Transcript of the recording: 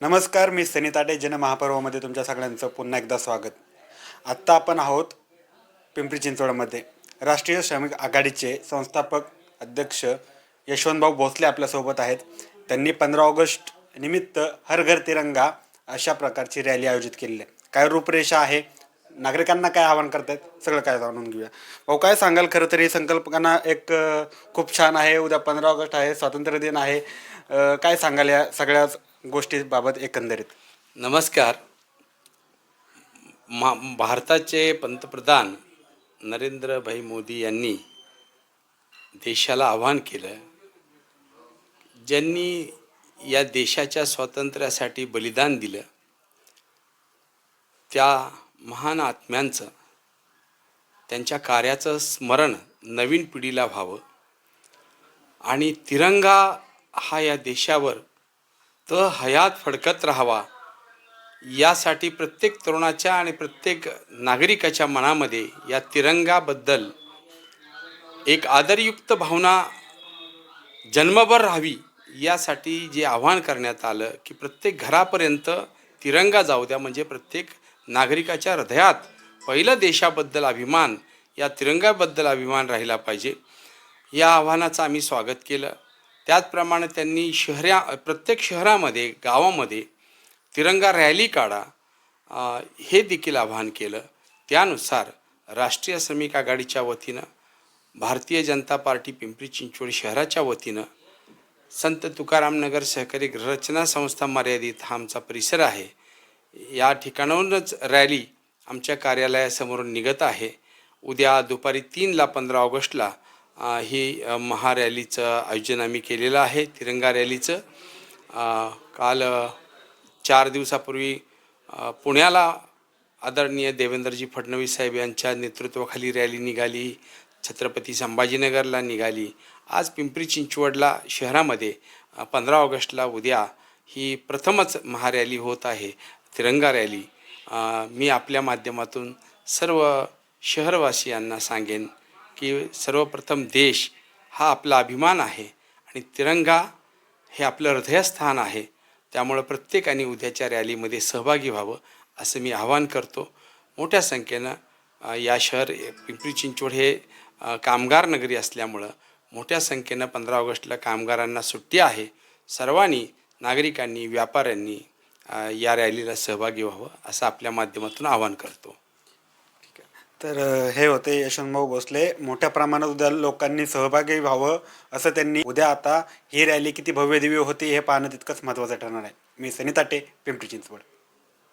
नमस्कार, मी सनी ताटे. जनमहापर्वामध्ये तुमच्या सगळ्यांचं पुन्हा एकदा स्वागत. आत्ता आपण आहोत पिंपरी चिंचवडमध्ये. राष्ट्रीय श्रमिक आघाडीचे संस्थापक अध्यक्ष यशवंतभाऊ भोसले आपल्यासोबत आहेत. त्यांनी 15 ऑगस्ट निमित्त हर घर तिरंगा अशा प्रकारची रॅली आयोजित केलेली आहे. काय रूपरेषा आहे, नागरिकांना काय आवाहन करतात, सगळं काय जाणून घेऊया. भाऊ, काय सांगाल? खरं तर ही संकल्पना खूप छान आहे. उद्या 15 ऑगस्ट आहे, स्वातंत्र्य दिन आहे. काय सांगाल या सगळ्या गोष्टीबाबत एकंदरीत? नमस्कार. भारताचे पंतप्रधान नरेंद्रभाई मोदी यांनी देशाला आवाहन केलं, ज्यांनी या देशाच्या स्वातंत्र्यासाठी बलिदान दिलं, त्या महान आत्म्यांचं, त्यांच्या कार्याचं स्मरण नवीन पिढीला व्हावं आणि तिरंगा हा या देशावर हयात फडकत राहावा, यासाठी प्रत्येक तरुणाच्या आणि प्रत्येक नागरिकाच्या मनामध्ये या तिरंगाबद्दल एक आदरयुक्त भावना जन्मभर राहावी, यासाठी जे आवाहन करण्यात आलं की प्रत्येक घरापर्यंत तिरंगा जाऊ द्या, म्हणजे प्रत्येक नागरिकाच्या हृदयात पहिलं देशाबद्दल अभिमान, या तिरंगाबद्दल अभिमान राहिला पाहिजे. या आव्हानाचं आम्ही स्वागत केलं. त्याचप्रमाणे त्यांनी प्रत्येक शहरामध्ये, गावामध्ये तिरंगा रॅली काढा, हे देखील आवाहन केलं. त्यानुसार राष्ट्रीय श्रमिक आघाडीच्या वतीनं, भारतीय जनता पार्टी पिंपरी चिंचवड शहराच्या वतीनं, संत तुकारामनगर सहकारी गृहरचना संस्था मर्यादित हा आमचा परिसर आहे, या ठिकाणाहूनच रॅली आमच्या कार्यालयासमोरून निघत आहे. उद्या दुपारी 3ला 15 ऑगस्टला ही महारॅलीचं आयोजन आम्ही केलेलं आहे, तिरंगा रॅलीचं. काल 4 दिवसापूर्वी पुण्याला आदरणीय देवेंद्रजी फडणवीस साहेब यांच्या नेतृत्वाखाली रॅली निघाली, छत्रपती संभाजीनगरला निघाली. आज पिंपरी चिंचवडला शहरामध्ये 15 ऑगस्टला उद्या ही प्रथमच महारॅली होत आहे, तिरंगा रॅली. मी आपल्या माध्यमातून सर्व शहरवासियांना सांगेन की सर्वप्रथम देश हा आपला अभिमान आहे आणि तिरंगा हे आपलं हृदयस्थान आहे. त्यामुळे प्रत्येकाने उद्याच्या रॅलीमध्ये सहभागी व्हावं असं मी आवाहन करतो. मोठ्या संख्येनं या शहर पिंपरी चिंचवड हे कामगार नगरी असल्यामुळं मोठ्या संख्येनं 15 ऑगस्टला कामगारांना सुट्टी आहे. सर्वांनी, नागरिकांनी, व्यापाऱ्यांनी या रॅलीला सहभागी व्हावं असं आपल्या माध्यमातून आवाहन करतो. तर हे होते यशवंतभाऊ भोसले. मोठ्या प्रमाणात उद्या लोकांनी सहभागी व्हावं असं त्यांनी. उद्या आता ही रॅली किती भव्य दिव्य होती हे पाहणं तितकंच महत्त्वाचं ठरणार आहे. मी सनी ताटे, पिंपरी चिंचवड.